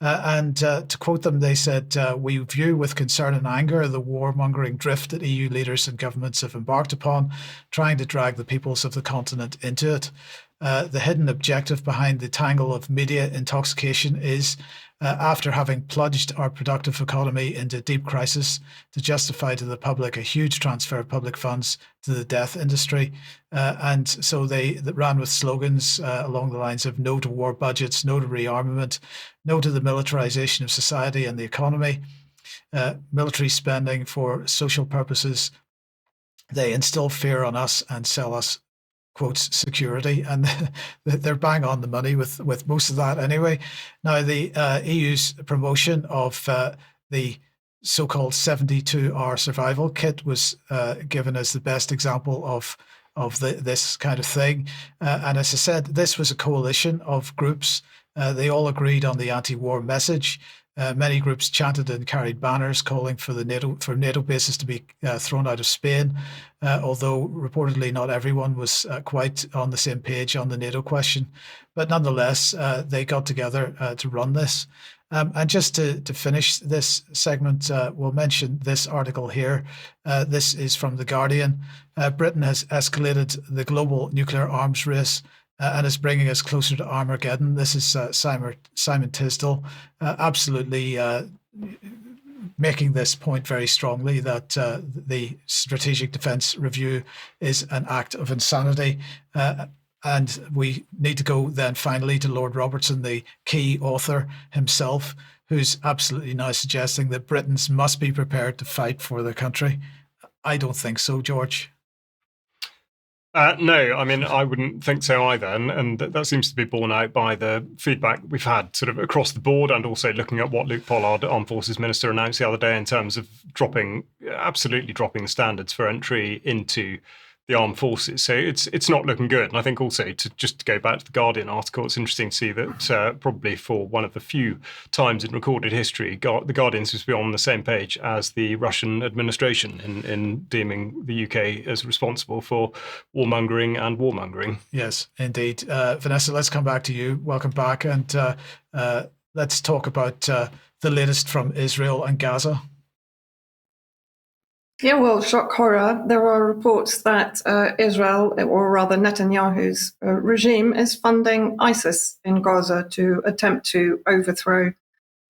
Speaker 1: And to quote them, they said, "We view with concern and anger the warmongering drift that EU leaders and governments have embarked upon, trying to drag the peoples of the continent into it. The hidden objective behind the tangle of media intoxication is, after having plunged our productive economy into deep crisis, to justify to the public a huge transfer of public funds to the death industry." And so they ran with slogans along the lines of no to war budgets, no to rearmament, no to the militarization of society and the economy, military spending for social purposes. They instill fear on us and sell us, quotes, security, and they're bang on the money with most of that anyway. Now, the EU's promotion of the so-called 72-hour survival kit was given as the best example of this kind of thing. And as I said, this was a coalition of groups. They all agreed on the anti-war message. Many groups chanted and carried banners calling for NATO bases to be thrown out of Spain, although reportedly not everyone was quite on the same page on the NATO question. But nonetheless, they got together to run this. And just to finish this segment, we'll mention this article here. This is from The Guardian. Britain has escalated the global nuclear arms race and is bringing us closer to Armageddon. This is Simon Tisdall absolutely making this point very strongly, that the Strategic Defence Review is an act of insanity. And we need to go then finally to Lord Robertson, the key author himself, who's absolutely now suggesting that Britons must be prepared to fight for their country. I don't think so, George.
Speaker 2: No, I mean, I wouldn't think so either. And that seems to be borne out by the feedback we've had sort of across the board, and also looking at what Luke Pollard, Armed Forces Minister, announced the other day in terms of absolutely dropping the standards for entry into the armed forces. So it's not looking good. And I think also, to go back to the Guardian article, it's interesting to see that probably for one of the few times in recorded history, the Guardian seems to be on the same page as the Russian administration in deeming the UK as responsible for warmongering and warmongering.
Speaker 1: Yes, indeed. Vanessa, let's come back to you. Welcome back. And let's talk about the latest from Israel and Gaza.
Speaker 6: Yeah, well, shock horror. There are reports that Israel, or rather Netanyahu's regime, is funding ISIS in Gaza to attempt to overthrow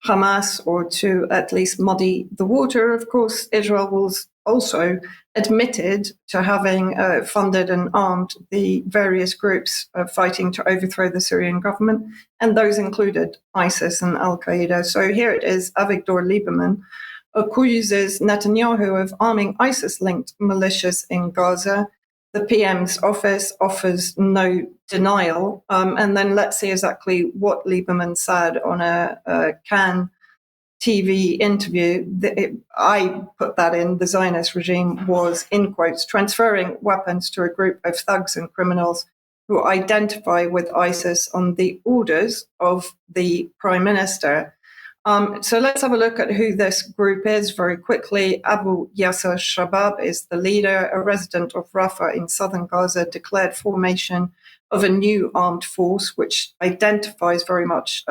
Speaker 6: Hamas, or to at least muddy the water. Of course, Israel was also admitted to having funded and armed the various groups fighting to overthrow the Syrian government, and those included ISIS and Al-Qaeda. So here it is, Avigdor Lieberman accuses Netanyahu of arming ISIS-linked militias in Gaza. The PM's office offers no denial. And then let's see exactly what Lieberman said on a Cannes TV interview. I put that in. The Zionist regime was, in quotes, transferring weapons to a group of thugs and criminals who identify with ISIS on the orders of the Prime Minister. So let's have a look at who this group is very quickly. Abu Yasser Shabab is the leader. A resident of Rafah in southern Gaza declared formation of a new armed force, which identifies very much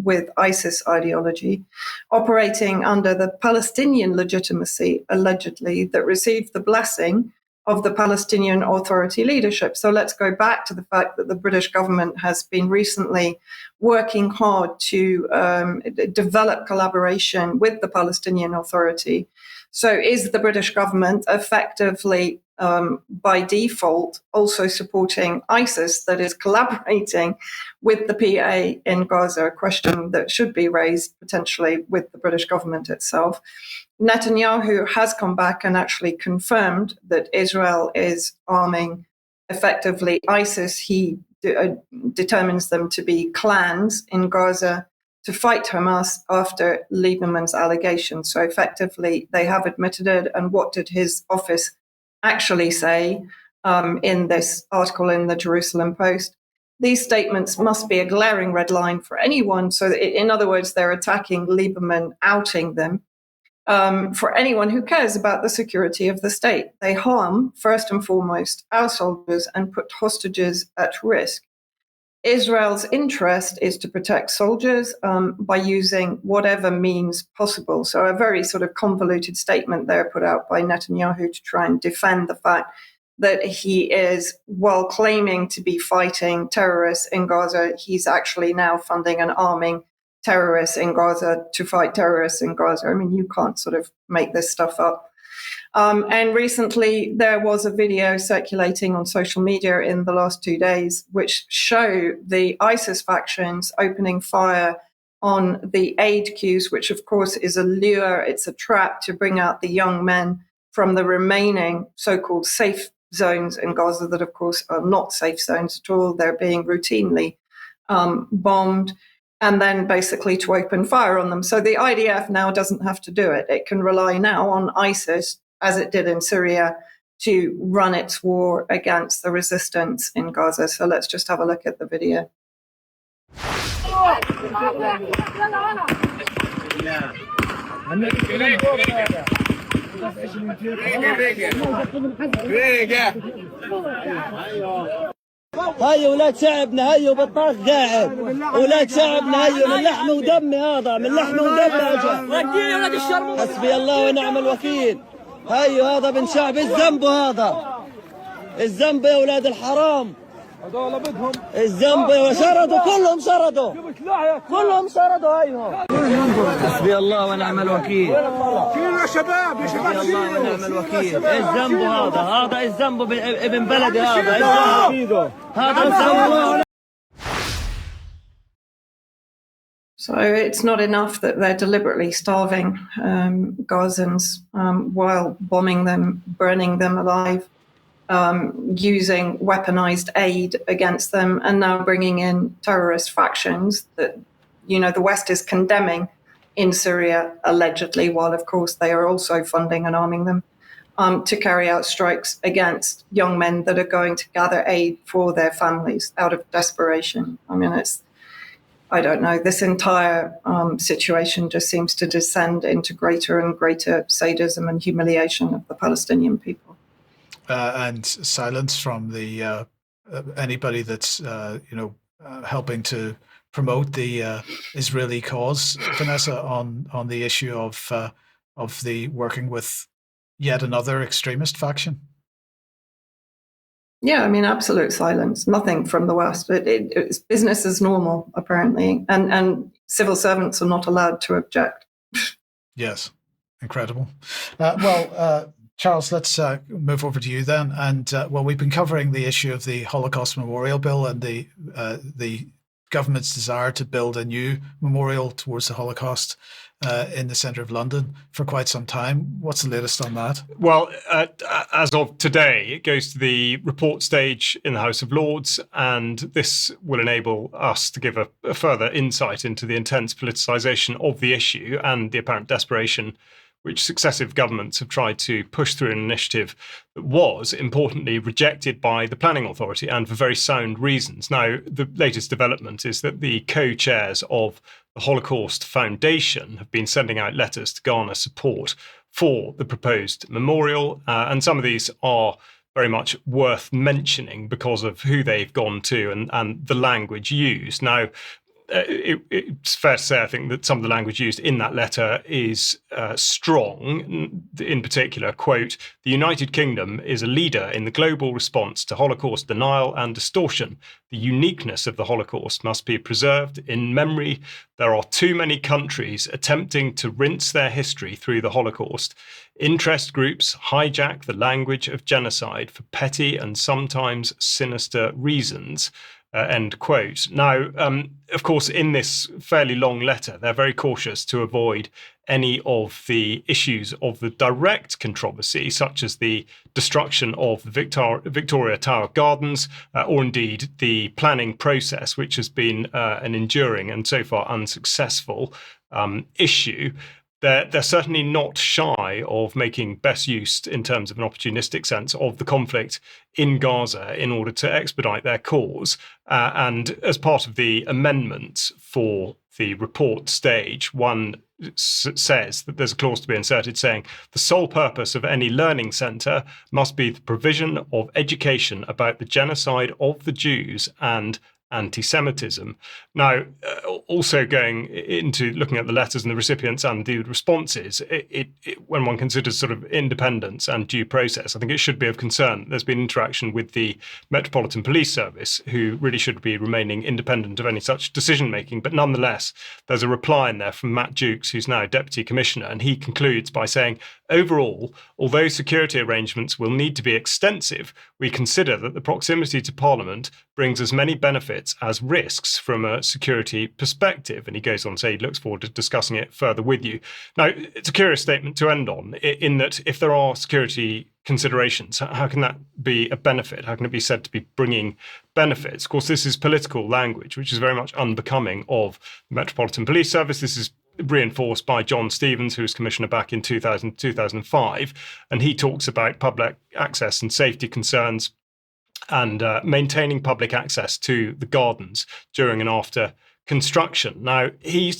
Speaker 6: with ISIS ideology, operating under the Palestinian legitimacy, allegedly, that received the blessing of the Palestinian Authority leadership. So let's go back to the fact that the British government has been recently working hard to develop collaboration with the Palestinian Authority. So is the British government effectively, by default, also supporting ISIS, that is collaborating with the PA in Gaza? A question that should be raised potentially with the British government itself. Netanyahu has come back and actually confirmed that Israel is arming effectively ISIS. He determines them to be clans in Gaza to fight Hamas after Lieberman's allegations. So effectively, they have admitted it. And what did his office actually say in this article in the Jerusalem Post? These statements must be a glaring red line for anyone. So that, in other words, they're attacking Lieberman, outing them. For anyone who cares about the security of the state. They harm, first and foremost, our soldiers and put hostages at risk. Israel's interest is to protect soldiers by using whatever means possible. So a very sort of convoluted statement there put out by Netanyahu to try and defend the fact that he is, while claiming to be fighting terrorists in Gaza, he's actually now funding and arming terrorists in Gaza to fight terrorists in Gaza. I mean, you can't sort of make this stuff up. And recently there was a video circulating on social media in the last 2 days, which show the ISIS factions opening fire on the aid queues, which of course is a lure, it's a trap to bring out the young men from the remaining so-called safe zones in Gaza that of course are not safe zones at all. They're being routinely bombed. And then basically to open fire on them. So the IDF now doesn't have to do it. It can rely now on ISIS, as it did in Syria, to run its war against the resistance in Gaza. So let's just have a look at the video.
Speaker 21: هاي ولاد شعبنا، هاي بطاط قاعد، ولاد شعبنا، هاي من لحم ودم، هذا من لحم ودم اجا. حسبي الله ونعم الوكيل. هاي هذا من شعب الذنب، هذا الذنب يا ولاد الحرام. هذول بدهم الذنب، وشردوا كلهم شردوا، كلهم شردوا. هايهم حسبي الله ونعم الوكيل. يا شباب يا شباب، حسبي الله ونعم الوكيل. الذنب هذا الذنب ابن بلدي، هذا الذنب.
Speaker 6: So it's not enough that they're deliberately starving Gazans while bombing them, burning them alive. using weaponized aid against them, and now bringing in terrorist factions that, the West is condemning in Syria, allegedly, while, of course, they are also funding and arming them, to carry out strikes against young men that are going to gather aid for their families out of desperation. I mean, I don't know, this entire situation just seems to descend into greater and greater sadism and humiliation of the Palestinian people.
Speaker 1: And silence from the anybody that's helping to promote the Israeli cause, Vanessa, on the issue of the working with yet another extremist faction.
Speaker 6: Yeah, I mean, absolute silence. Nothing from the West. It's business as normal, apparently, and civil servants are not allowed to object.
Speaker 1: Yes, incredible. Charles, let's move over to you then. And we've been covering the issue of the Holocaust Memorial Bill and the government's desire to build a new memorial towards the Holocaust in the centre of London for quite some time. What's the latest on that?
Speaker 2: Well, as of today, it goes to the report stage in the House of Lords, and this will enable us to give a further insight into the intense politicisation of the issue and the apparent desperation which successive governments have tried to push through an initiative that was, importantly, rejected by the Planning Authority, and for very sound reasons. Now, the latest development is that the co-chairs of the Holocaust Foundation have been sending out letters to garner support for the proposed memorial, and some of these are very much worth mentioning because of who they've gone to and the language used. Now, it's fair to say, I think, that some of the language used in that letter is strong. In particular, quote, "The United Kingdom is a leader in the global response to Holocaust denial and distortion. The uniqueness of the Holocaust must be preserved in memory. There are too many countries attempting to rinse their history through the Holocaust. Interest groups hijack the language of genocide for petty and sometimes sinister reasons." End quote. Now, of course, in this fairly long letter, they're very cautious to avoid any of the issues of the direct controversy, such as the destruction of the Victoria Tower Gardens, or indeed the planning process, which has been an enduring and so far unsuccessful issue. They're certainly not shy of making best use, in terms of an opportunistic sense, of the conflict in Gaza in order to expedite their cause. And as part of the amendments for the report stage, one says that there's a clause to be inserted saying the sole purpose of any learning centre must be the provision of education about the genocide of the Jews and anti-Semitism. Now, also going into looking at the letters and the recipients and the responses, when one considers sort of independence and due process, I think it should be of concern. There's been interaction with the Metropolitan Police Service, who really should be remaining independent of any such decision-making. But nonetheless, there's a reply in there from Matt Jukes, who's now Deputy Commissioner, and he concludes by saying, overall, although security arrangements will need to be extensive, we consider that the proximity to Parliament brings as many benefits as risks from a security perspective. And he goes on to say he looks forward to discussing it further with you. Now, it's a curious statement to end on, in that if there are security considerations, how can that be a benefit? How can it be said to be bringing benefits? Of course, this is political language, which is very much unbecoming of the Metropolitan Police Service. This is reinforced by John Stevens, who was Commissioner back in 2005, and he talks about public access and safety concerns and maintaining public access to the gardens during and after construction. Now, he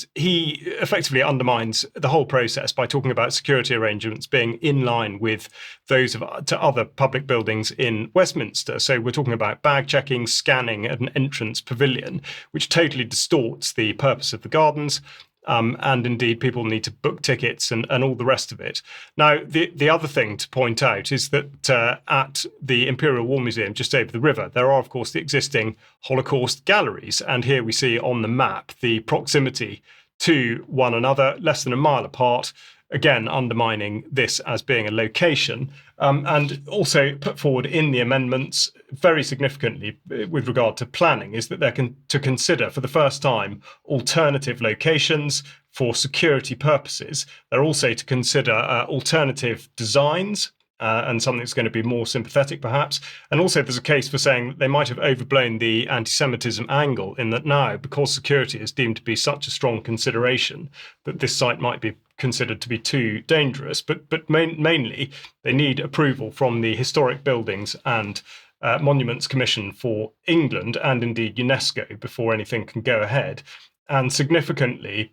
Speaker 2: effectively undermines the whole process by talking about security arrangements being in line with those to other public buildings in Westminster. So we're talking about bag checking, scanning at an entrance pavilion, which totally distorts the purpose of the gardens. And indeed, people need to book tickets and all the rest of it. Now, the other thing to point out is that at the Imperial War Museum just over the river, there are, of course, the existing Holocaust galleries. And here we see on the map the proximity to one another, less than a mile apart, again undermining this as being a location. And also put forward in the amendments, very significantly with regard to planning, is that they're to consider for the first time alternative locations for security purposes. They're also to consider alternative designs and something that's going to be more sympathetic, perhaps. And also there's a case for saying that they might have overblown the anti-Semitism angle, in that now, because security is deemed to be such a strong consideration, that this site might be considered to be too dangerous. But mainly, they need approval from the Historic Buildings and Monuments Commission for England, and indeed UNESCO, before anything can go ahead. And significantly,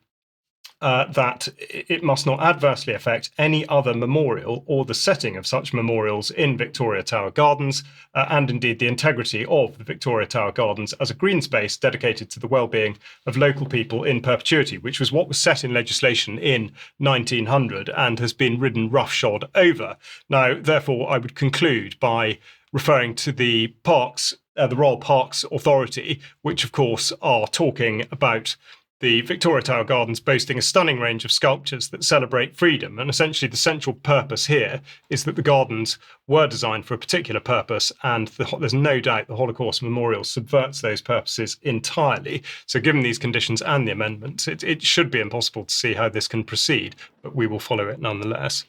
Speaker 2: that it must not adversely affect any other memorial or the setting of such memorials in Victoria Tower Gardens, and indeed the integrity of the Victoria Tower Gardens as a green space dedicated to the well-being of local people in perpetuity, which was what was set in legislation in 1900 and has been ridden roughshod over. Now, therefore, I would conclude by referring to the parks, the Royal Parks Authority, which of course are talking about the Victoria Tower Gardens boasting a stunning range of sculptures that celebrate freedom. And essentially the central purpose here is that the gardens were designed for a particular purpose, and there's no doubt the Holocaust Memorial subverts those purposes entirely. So given these conditions and the amendments, it should be impossible to see how this can proceed, but we will follow it nonetheless.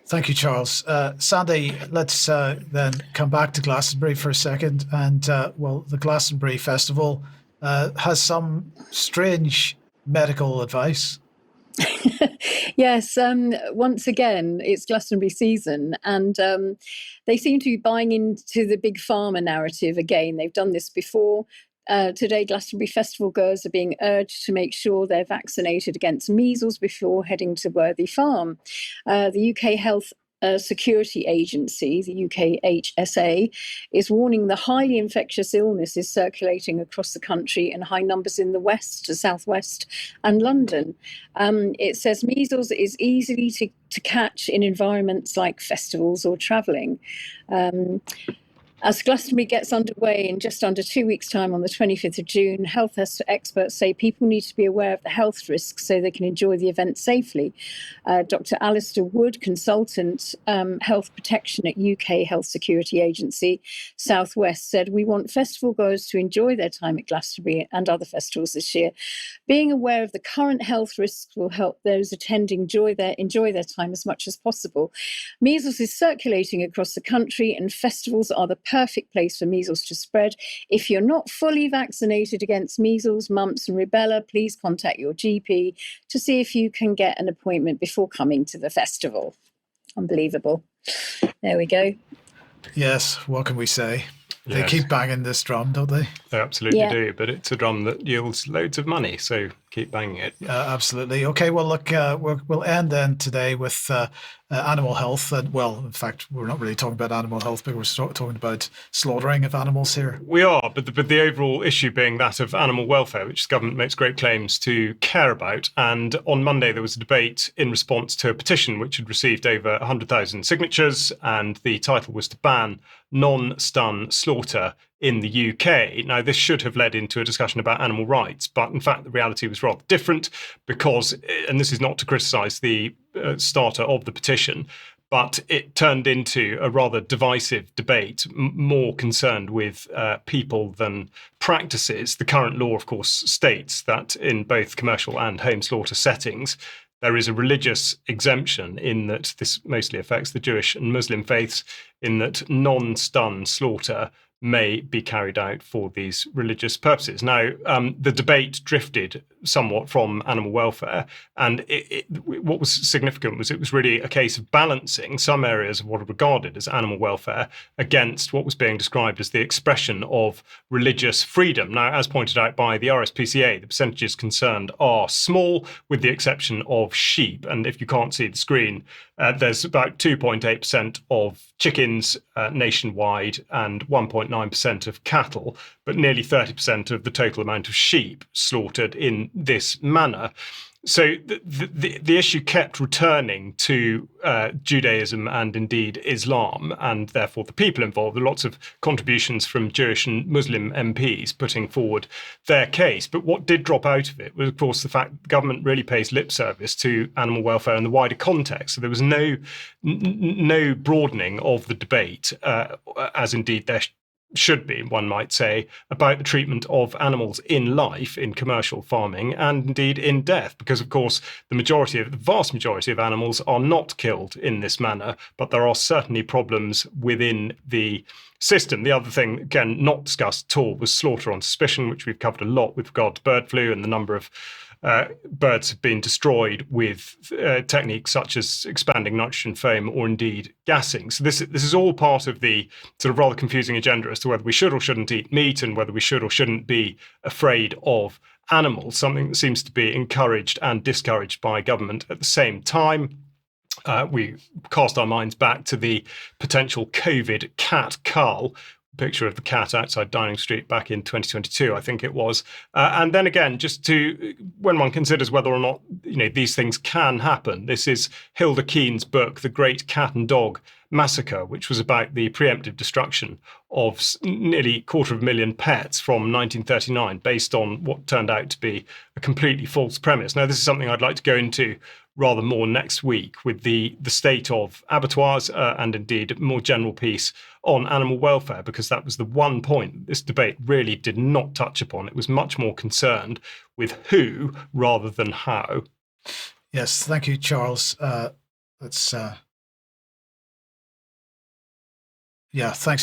Speaker 1: Thank you, Charles. Sandi, let's then come back to Glastonbury for a second. And the Glastonbury Festival has some strange medical advice.
Speaker 3: Yes, once again, it's Glastonbury season, and they seem to be buying into the big pharma narrative again. They've done this before. Today, Glastonbury Festival goers are being urged to make sure they're vaccinated against measles before heading to Worthy Farm. The UK Health Security Agency, the UKHSA, is warning the highly infectious illness is circulating across the country in high numbers in the west, the southwest, and London. It says measles is easily to catch in environments like festivals or travelling. As Glastonbury gets underway in just under 2 weeks' time on the 25th of June, health experts say people need to be aware of the health risks so they can enjoy the event safely. Dr. Alistair Wood, consultant health protection at UK Health Security Agency Southwest, said, "We want festival goers to enjoy their time at Glastonbury and other festivals this year. Being aware of the current health risks will help those attending enjoy their time as much as possible. Measles is circulating across the country, and festivals are the perfect place for measles to spread. If you're not fully vaccinated against measles, mumps and rubella, please contact your GP to see if you can get an appointment before coming to the festival." Unbelievable. There we go.
Speaker 1: Yes, what can we say? They
Speaker 2: Yes.
Speaker 1: keep banging this drum, don't they?
Speaker 2: They absolutely
Speaker 3: Yeah.
Speaker 2: do, but it's a drum that yields loads of money, so keep banging it.
Speaker 1: Absolutely. Okay, well, look, we'll end then today with animal health. And, well, in fact, we're not really talking about animal health, but we're talking about slaughtering of animals here.
Speaker 2: We are, but the overall issue being that of animal welfare, which the government makes great claims to care about. And on Monday, there was a debate in response to a petition which had received over 100,000 signatures, and the title was to ban non-stun slaughter in the UK. Now, this should have led into a discussion about animal rights, but in fact, the reality was rather different because, and this is not to criticise the starter of the petition, but it turned into a rather divisive debate, more concerned with people than practices. The current law, of course, states that in both commercial and home slaughter settings, there is a religious exemption in that this mostly affects the Jewish and Muslim faiths, in that non-stun slaughter may be carried out for these religious purposes. Now, the debate drifted somewhat from animal welfare, and what was significant was it was really a case of balancing some areas of what are regarded as animal welfare against what was being described as the expression of religious freedom. Now, as pointed out by the RSPCA, the percentages concerned are small, with the exception of sheep. And if you can't see the screen, there's about 2.8% of chickens nationwide and 1.9% of cattle, but nearly 30% of the total amount of sheep slaughtered in this manner. So the issue kept returning to Judaism and indeed Islam, and therefore the people involved. There were lots of contributions from Jewish and Muslim MPs putting forward their case. But what did drop out of it was, of course, the fact that the government really pays lip service to animal welfare in the wider context. So there was no broadening of the debate, as indeed there should be, one might say, about the treatment of animals in life, in commercial farming, and indeed in death, because, of course, the vast majority of animals are not killed in this manner, but there are certainly problems within the system. The other thing, again, not discussed at all, was slaughter on suspicion, which we've covered a lot with regard to bird flu, and the number of birds have been destroyed with techniques such as expanding nitrogen foam or indeed gassing. So this is all part of the sort of rather confusing agenda as to whether we should or shouldn't eat meat and whether we should or shouldn't be afraid of animals, something that seems to be encouraged and discouraged by government at the same time. We cast our minds back to the potential COVID cat cull, picture of the cat outside Downing Street back in 2022, I think it was. And then again, just to, when one considers whether or not, these things can happen, this is Hilda Keen's book, The Great Cat and Dog Massacre, which was about the preemptive destruction of nearly 250,000 pets from 1939, based on what turned out to be a completely false premise. Now, this is something I'd like to go into rather more next week with the state of abattoirs and indeed a more general piece on animal welfare, because that was the one point this debate really did not touch upon. It was much more concerned with who rather than how.
Speaker 1: Yes, thank you, Charles. Thanks,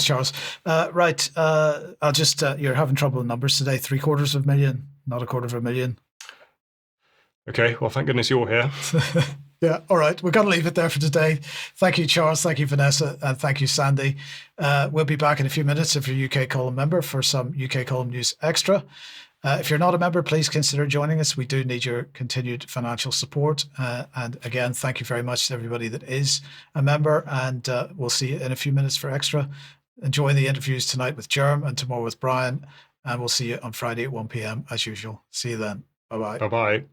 Speaker 1: Charles. Right, I'll just, you're having trouble with numbers today, 750,000, not 250,000.
Speaker 2: Okay, well, thank goodness you're here.
Speaker 1: Yeah, all right. We're going to leave it there for today. Thank you, Charles. Thank you, Vanessa. And thank you, Sandi. We'll be back in a few minutes if you're a UK Column member for some UK Column News Extra. If you're not a member, please consider joining us. We do need your continued financial support. And again, thank you very much to everybody that is a member. And we'll see you in a few minutes for Extra. Enjoy the interviews tonight with Jerm and tomorrow with Brian. And we'll see you on Friday at 1 p.m. as usual. See you then. Bye-bye.
Speaker 2: Bye-bye.